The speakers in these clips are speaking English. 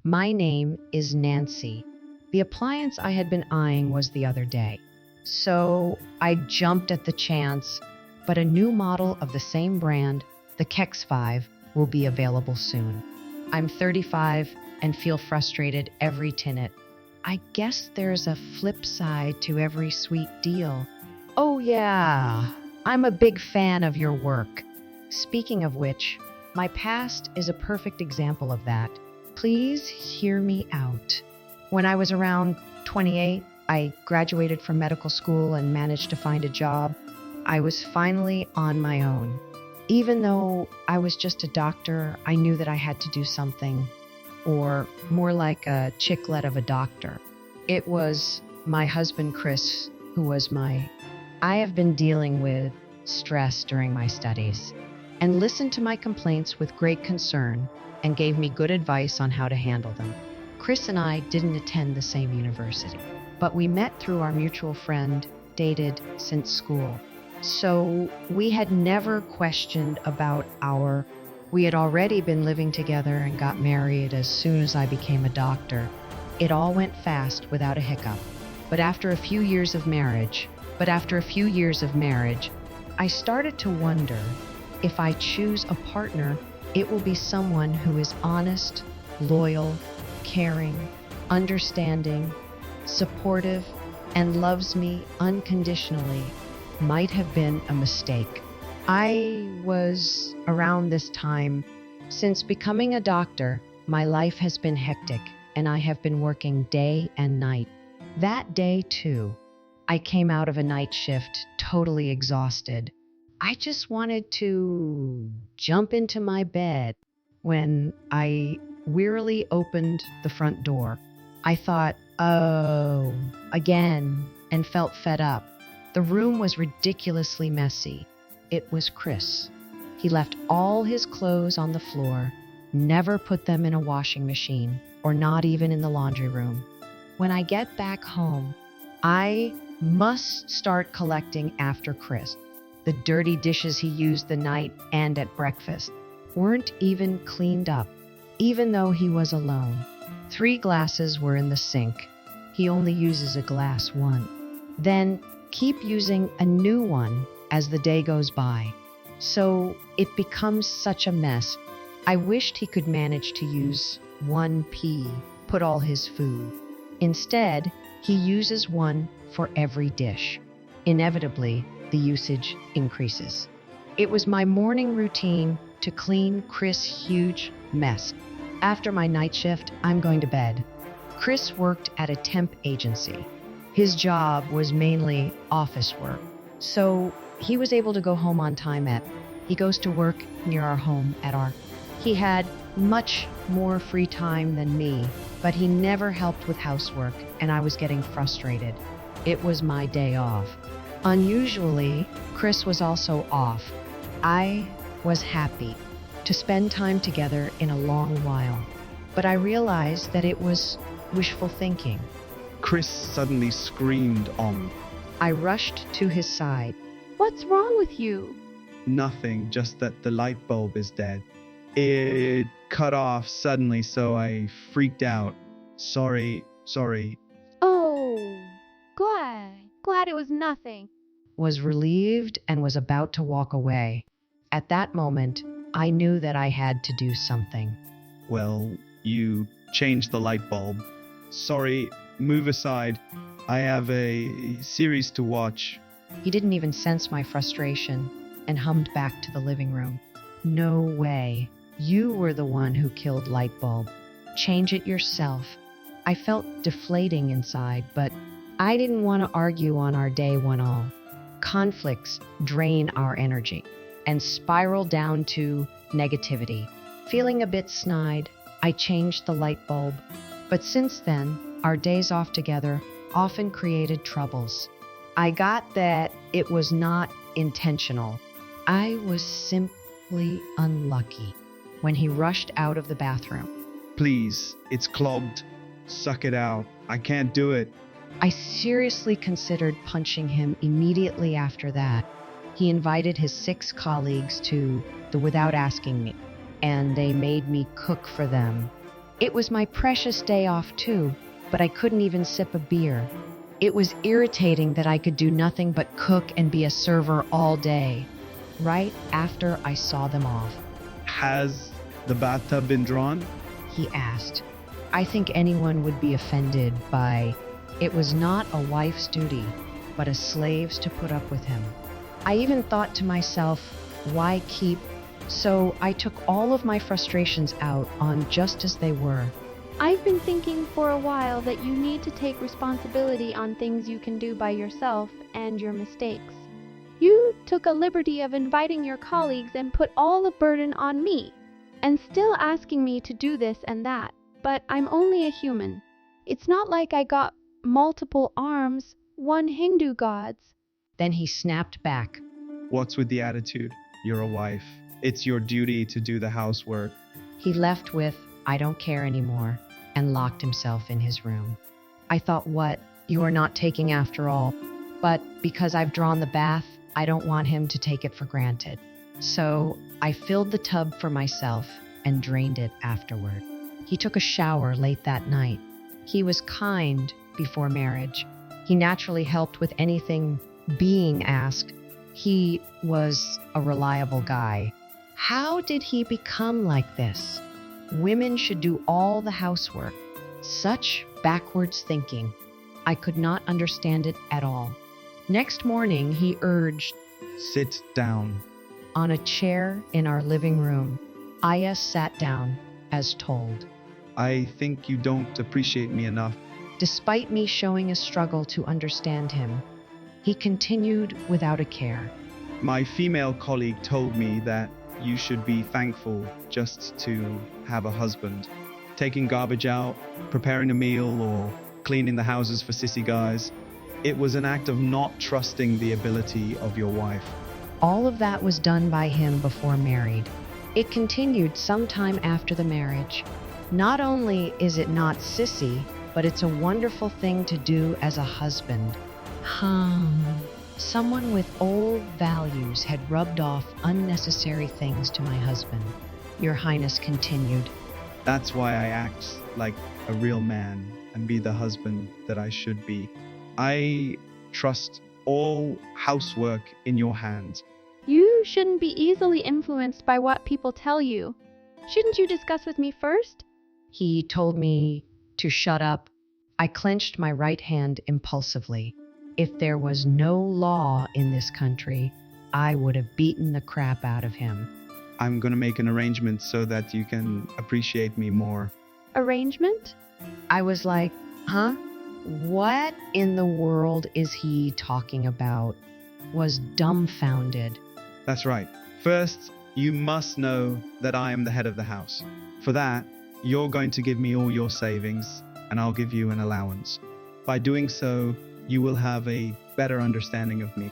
My name is Nancy. The appliance I had been eyeing was the other day. So I jumped at the chance, but a new model of the same brand, the Kex5, will be available soon. I'm 35 and feel frustrated every tinnet. I guess there's a flip side to every sweet deal. Oh, yeah, I'm a big fan of your work. Speaking of which, my past is a perfect example of that. Please hear me out. When I was around 28, I graduated from medical school and managed to find a job. I was finally on my own. Even though I was just a doctor, I knew that I had to do something, or more like a chicklet of a doctor. It was my husband, Chris, who was I have been dealing with stress during my studies and listened to my complaints with great concern and gave me good advice on how to handle them. Chris and I didn't attend the same university, but we met through our mutual friend, dated since school. So we had never questioned about we had already been living together and got married as soon as I became a doctor. It all went fast without a hiccup. But after a few years of marriage, I started to wonder if I choose a partner, it will be someone who is honest, loyal, caring, understanding, supportive, and loves me unconditionally. Might have been a mistake. I was around this time. Since becoming a doctor, my life has been hectic, and I have been working day and night. That day, too, I came out of a night shift totally exhausted. I just wanted to jump into my bed when I wearily opened the front door. I thought, oh, again, and felt fed up. The room was ridiculously messy. It was Chris. He left all his clothes on the floor, never put them in a washing machine, or not even in the laundry room. When I get back home, I must start collecting after Chris. The dirty dishes he used the night and at breakfast weren't even cleaned up, even though he was alone. 3 glasses were in the sink. He only uses a glass one. Then keep using a new one as the day goes by. So it becomes such a mess. I wished he could manage to use one pea, put all his food. Instead, he uses one for every dish. Inevitably, the usage increases. It was my morning routine to clean Chris' huge mess. After my night shift, I'm going to bed. Chris worked at a temp agency. His job was mainly office work, so he was able to go home on time he goes to work near our home he had much more free time than me, but he never helped with housework, and I was getting frustrated. It was my day off. Unusually, Chris was also off. I was happy to spend time together in a long while, but I realized that it was wishful thinking. Chris suddenly screamed on. I rushed to his side. What's wrong with you? Nothing, just that the light bulb is dead. It cut off suddenly, so I freaked out. Sorry. Oh, glad it was nothing. Was relieved and was about to walk away. At that moment, I knew that I had to do something. Well, you changed the light bulb. Sorry, move aside. I have a series to watch. He didn't even sense my frustration and hummed back to the living room. No way. You were the one who killed Lightbulb. Change it yourself. I felt deflating inside, but I didn't want to argue on our day one all. Conflicts drain our energy and spiral down to negativity. Feeling a bit snide, I changed the light bulb. But since then, our days off together often created troubles. I got that it was not intentional. I was simply unlucky when he rushed out of the bathroom. Please, it's clogged. Suck it out. I can't do it. I seriously considered punching him immediately after that. He invited his 6 colleagues to the without asking me, and they made me cook for them. It was my precious day off too, but I couldn't even sip a beer. It was irritating that I could do nothing but cook and be a server all day, right after I saw them off. Has the bathtub been drawn? He asked. I think anyone would be offended by it was not a wife's duty, but a slave's to put up with him. I even thought to myself, why keep? So I took all of my frustrations out on just as they were. I've been thinking for a while that you need to take responsibility on things you can do by yourself and your mistakes. You took a liberty of inviting your colleagues and put all the burden on me, and still asking me to do this and that. But I'm only a human. It's not like I got multiple arms, one Hindu gods. Then he snapped back. What's with the attitude? You're a wife. It's your duty to do the housework. He left with, I don't care anymore, and locked himself in his room. I thought, what? You are not taking after all. But because I've drawn the bath, I don't want him to take it for granted. So I filled the tub for myself and drained it afterward. He took a shower late that night. He was kind before marriage. He naturally helped with anything being asked. He was a reliable guy. How did he become like this? Women should do all the housework. Such backwards thinking. I could not understand it at all. Next morning, he urged, Sit down. on a chair in our living room. Aya sat down, as told. I think you don't appreciate me enough. Despite me showing a struggle to understand him, he continued without a care. My female colleague told me that you should be thankful just to have a husband. Taking garbage out, preparing a meal, or cleaning the houses for sissy guys. It was an act of not trusting the ability of your wife. All of that was done by him before married. It continued sometime after the marriage. Not only is it not sissy, but it's a wonderful thing to do as a husband. Someone with old values had rubbed off unnecessary things to my husband. Your Highness continued. That's why I act like a real man and be the husband that I should be. I trust all housework in your hands. You shouldn't be easily influenced by what people tell you. Shouldn't you discuss with me first? He told me to shut up. I clenched my right hand impulsively. If there was no law in this country, I would have beaten the crap out of him. I'm going to make an arrangement so that you can appreciate me more. Arrangement? I was like, huh? What in the world is he talking about? Was dumbfounded. That's right. First, you must know that I am the head of the house. For that, you're going to give me all your savings, and I'll give you an allowance. By doing so, you will have a better understanding of me.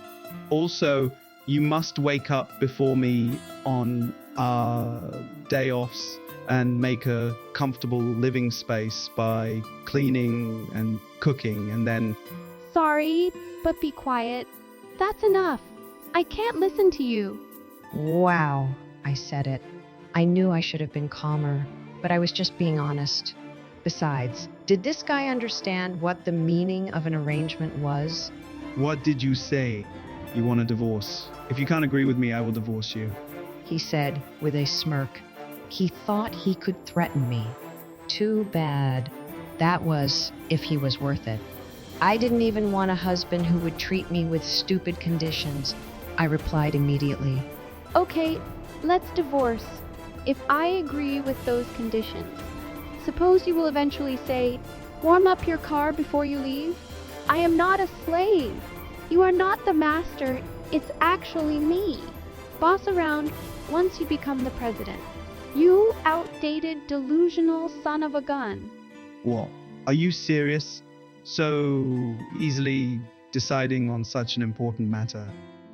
Also, you must wake up before me on day offs and make a comfortable living space by cleaning and cooking, and then... Sorry, but be quiet. That's enough. I can't listen to you. Wow, I said it. I knew I should have been calmer, but I was just being honest. Besides, did this guy understand what the meaning of an arrangement was? What did you say? You want a divorce? If you can't agree with me, I will divorce you. He said with a smirk. He thought he could threaten me. Too bad. That was if he was worth it. I didn't even want a husband who would treat me with stupid conditions. I replied immediately. Okay, let's divorce. If I agree with those conditions, suppose you will eventually say, warm up your car before you leave? I am not a slave. You are not the master. It's actually me. Boss around once you become the president. You outdated, delusional son of a gun. What? Are you serious? So easily deciding on such an important matter?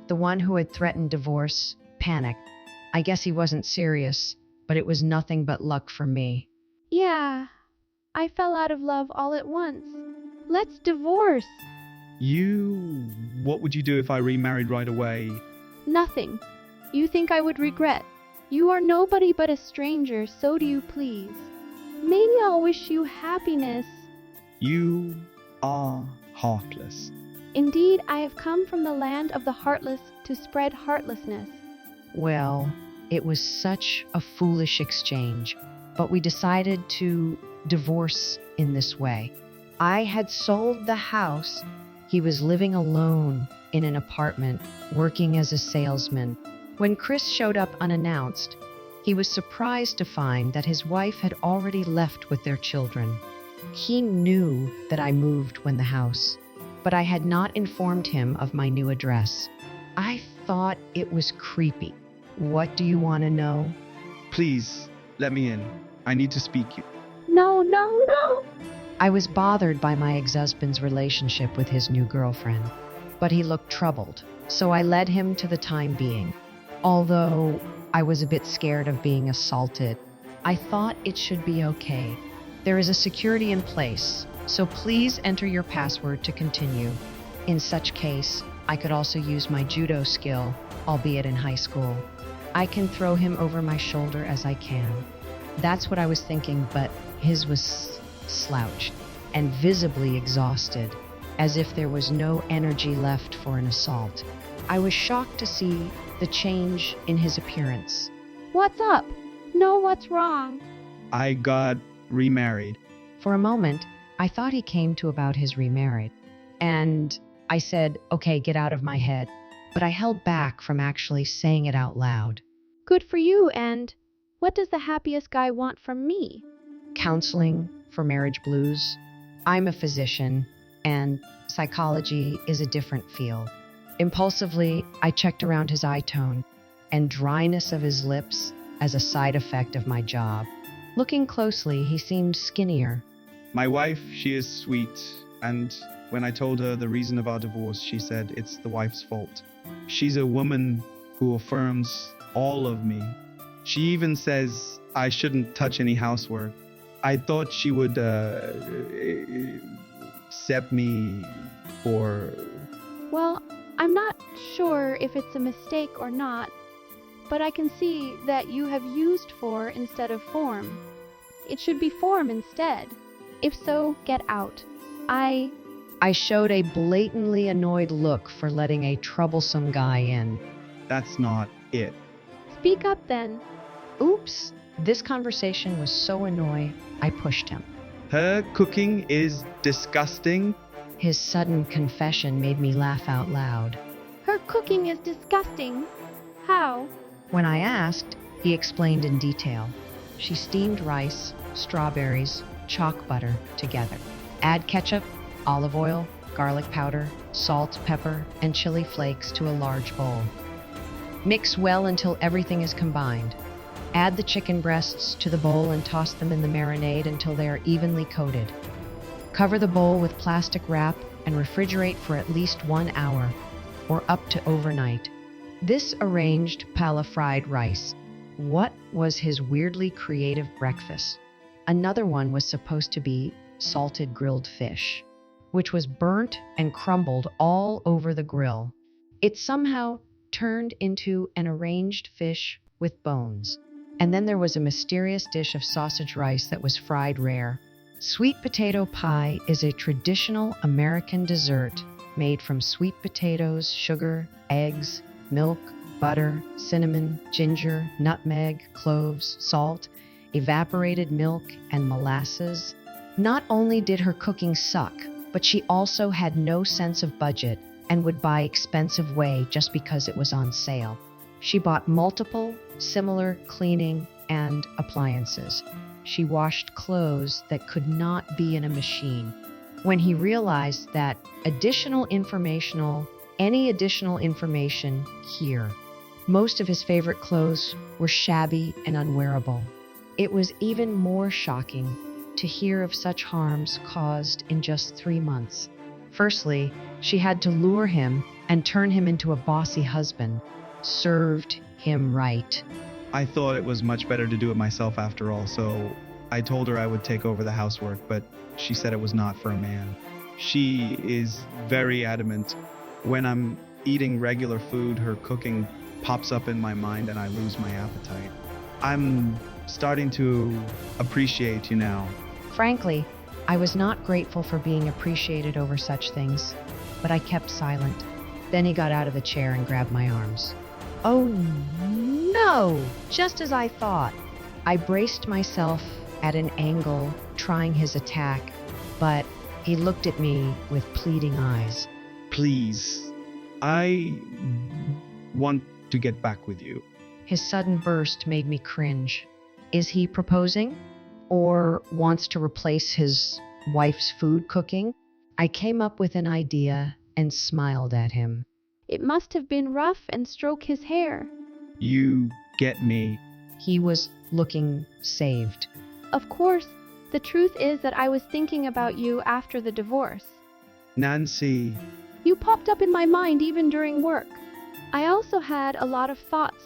The one who had threatened divorce panicked. I guess he wasn't serious, but it was nothing but luck for me. Yeah, I fell out of love all at once. Let's divorce. What would you do if I remarried right away? Nothing. You think I would regret? You are nobody but a stranger, so do you please. Maybe I'll wish you happiness. You are heartless. Indeed, I have come from the land of the heartless to spread heartlessness. Well, it was such a foolish exchange, but we decided to divorce in this way. I had sold the house. He was living alone in an apartment, working as a salesman. When Chris showed up unannounced, he was surprised to find that his wife had already left with their children. He knew that I moved when the house, but I had not informed him of my new address. I thought it was creepy. What do you want to know? Please, let me in. I need to speak you. No, no, no. I was bothered by my ex-husband's relationship with his new girlfriend, but he looked troubled, so I led him to the time being. Although I was a bit scared of being assaulted, I thought it should be okay. There is a security in place, so please enter your password to continue. In such case, I could also use my judo skill, albeit in high school. I can throw him over my shoulder as I can. That's what I was thinking, but his was slouched and visibly exhausted, as if there was no energy left for an assault. I was shocked to see the change in his appearance. What's up? No, what's wrong? I got remarried. For a moment, I thought he came to about his remarried, and I said, okay, get out of my head, but I held back from actually saying it out loud. Good for you, and what does the happiest guy want from me? Counseling for marriage blues. I'm a physician, and psychology is a different field. Impulsively, I checked around his eye tone and dryness of his lips as a side effect of my job. Looking closely, he seemed skinnier. My wife, she is sweet, and when I told her the reason of our divorce, she said it's the wife's fault. She's a woman who affirms all of me. She even says I shouldn't touch any housework. I thought she would accept me for... Well, I'm not sure if it's a mistake or not, but I can see that you have used for instead of form. It should be form instead. If so, get out. I showed a blatantly annoyed look for letting a troublesome guy in. That's not it. Speak up then. Oops, this conversation was so annoying, I pushed him. Her cooking is disgusting. His sudden confession made me laugh out loud. Her cooking is disgusting. How? When I asked, he explained in detail. She steamed rice, strawberries, chalk butter together. Add ketchup, olive oil, garlic powder, salt, pepper, and chili flakes to a large bowl. Mix well until everything is combined. Add the chicken breasts to the bowl and toss them in the marinade until they are evenly coated. Cover the bowl with plastic wrap and refrigerate for at least 1 hour, or up to overnight. This arranged Pala fried rice. What was his weirdly creative breakfast? Another one was supposed to be salted grilled fish, which was burnt and crumbled all over the grill. It somehow turned into an arranged fish with bones. And then there was a mysterious dish of sausage rice that was fried rare. Sweet potato pie is a traditional American dessert made from sweet potatoes, sugar, eggs, milk, butter, cinnamon, ginger, nutmeg, cloves, salt, evaporated milk, and molasses. Not only did her cooking suck, but she also had no sense of budget and would buy expensive whey just because it was on sale. She bought multiple, similar cleaning and appliances. She washed clothes that could not be in a machine. When he realized that any additional information here, most of his favorite clothes were shabby and unwearable. It was even more shocking to hear of such harms caused in just 3 months. Firstly, she had to lure him and turn him into a bossy husband. Served him right. I thought it was much better to do it myself after all, so I told her I would take over the housework, but she said it was not for a man. She is very adamant. When I'm eating regular food, her cooking pops up in my mind and I lose my appetite. I'm starting to appreciate you now. Frankly, I was not grateful for being appreciated over such things, but I kept silent. Then he got out of the chair and grabbed my arms. Oh no! Just as I thought. I braced myself at an angle, trying his attack, but he looked at me with pleading eyes. Please, I want to get back with you. His sudden burst made me cringe. Is he proposing? Or wants to replace his wife's food cooking? I came up with an idea and smiled at him. It must have been rough and stroke his hair. You get me. He was looking saved. Of course, the truth is that I was thinking about you after the divorce. Nancy, You popped up in my mind even during work. I also had a lot of thoughts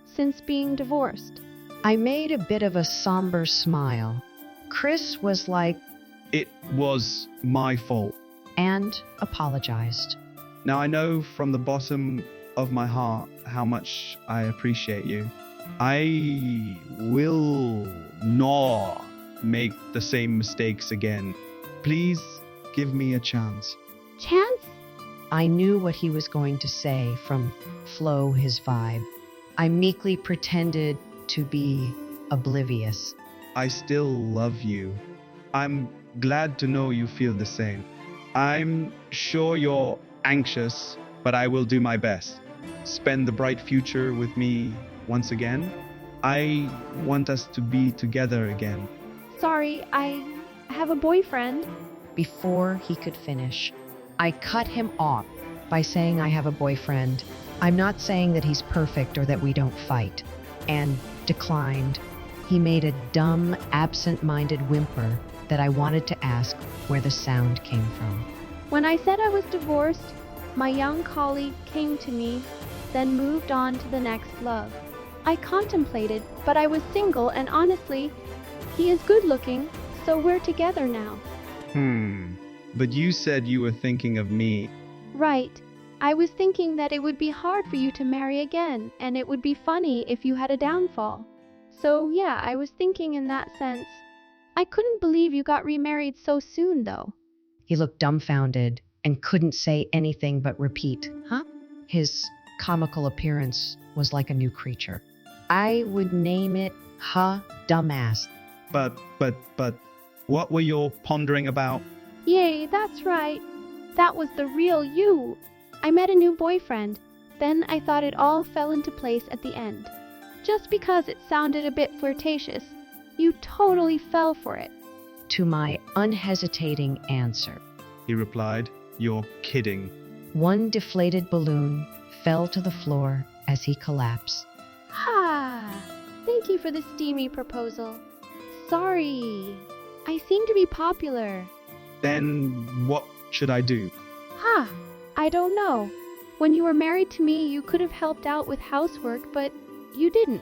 since being divorced. I made a bit of a somber smile. Chris was like, it was my fault. and apologized. Now I know from the bottom of my heart how much I appreciate you. I will not make the same mistakes again. Please give me a chance. Chance? I knew what he was going to say from Flo, his vibe. I meekly pretended to be oblivious. I still love you. I'm glad to know you feel the same. I'm sure you're anxious, but I will do my best. Spend the bright future with me once again. I want us to be together again. Sorry, I have a boyfriend. Before he could finish, I cut him off by saying I have a boyfriend. I'm not saying that he's perfect or that we don't fight. And declined. He made a dumb, absent-minded whimper that I wanted to ask where the sound came from. When I said I was divorced, my young colleague came to me, then moved on to the next love. I contemplated, but I was single, and honestly, he is good looking, so we're together now. But you said you were thinking of me. Right. I was thinking that it would be hard for you to marry again, and it would be funny if you had a downfall. So yeah, I was thinking in that sense. I couldn't believe you got remarried so soon, though. He looked dumbfounded and couldn't say anything but repeat, huh? His comical appearance was like a new creature. I would name it, dumbass. But, what were you pondering about? Yay, that's right. That was the real you. I met a new boyfriend. Then I thought it all fell into place at the end. Just because it sounded a bit flirtatious, you totally fell for it. To my unhesitating answer, He replied, you're kidding. one deflated balloon fell to the floor as he collapsed. Thank you for the steamy proposal. Sorry, I seem to be popular. Then what should I do? I don't know. When you were married to me, you could have helped out with housework, but you didn't.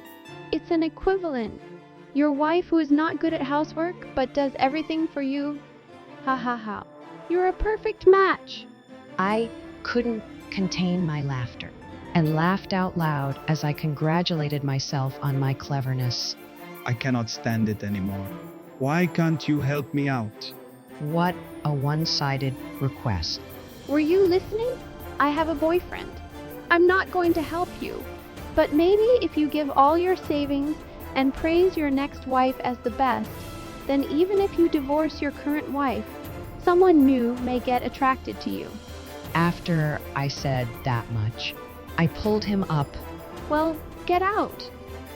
It's an equivalent. Your wife who is not good at housework, but does everything for you. You're a perfect match. I couldn't contain my laughter and laughed out loud as I congratulated myself on my cleverness. I cannot stand it anymore. Why can't you help me out? What a one-sided request. Were you listening? I have a boyfriend. I'm not going to help you. But maybe if you give all your savings and praise your next wife as the best, then even if you divorce your current wife, someone new may get attracted to you. After I said that much, I pulled him up Well, get out.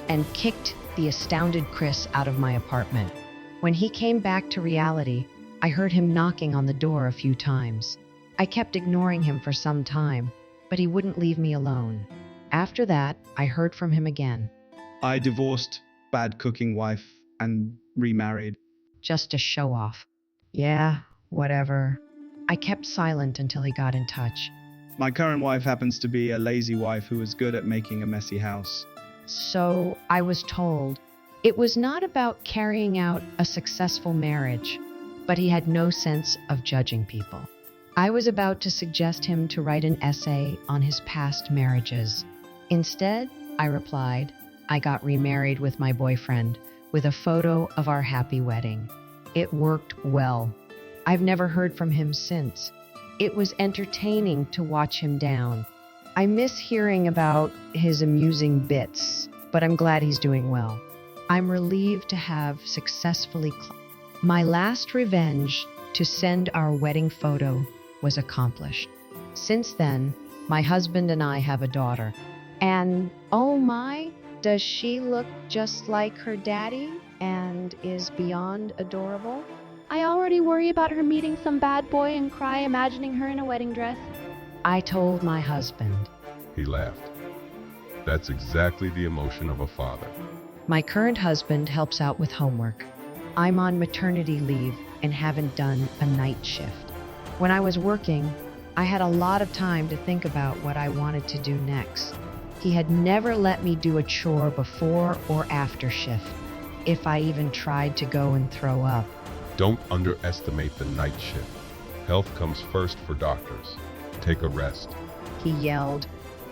and kicked the astounded Chris out of my apartment. When he came back to reality, I heard him knocking on the door a few times. I kept ignoring him for some time, but he wouldn't leave me alone. After that, I heard from him again, I divorced bad cooking wife and remarried. just to show off. Yeah, whatever. I kept silent until he got in touch. My current wife happens to be a lazy wife who is good at making a messy house. So I was told it was not about carrying out a successful marriage, but he had no sense of judging people. I was about to suggest him to write an essay on his past marriages. Instead, I replied, I got remarried with my boyfriend, with a photo of our happy wedding. It worked well. I've never heard from him since. It was entertaining to watch him down. I miss hearing about his amusing bits, but I'm glad he's doing well. I'm relieved to have successfully my last revenge to send our wedding photo was accomplished. Since then, my husband and I have a daughter. And oh my, does she look just like her daddy and is beyond adorable? I already worry about her meeting some bad boy and cry imagining her in a wedding dress. I told my husband. He laughed. That's exactly the emotion of a father. My current husband helps out with homework. I'm on maternity leave and haven't done a night shift. When I was working, I had a lot of time to think about what I wanted to do next. He had never let me do a chore before or after shift, if I even tried to go and throw up. Don't underestimate the night shift. Health comes first for doctors. Take a rest. He yelled.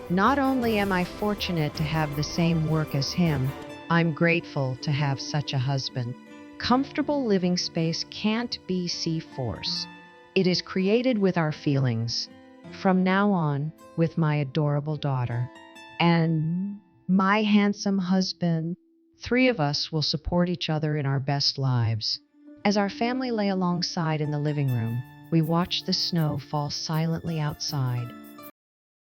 Not only am I fortunate to have the same work as him, I'm grateful to have such a husband. Comfortable living space can't be C-force. It is created with our feelings. From now on, with my adorable daughter and my handsome husband, 3 of us will support each other in our best lives. As our family lay alongside in the living room, we watched the snow fall silently outside.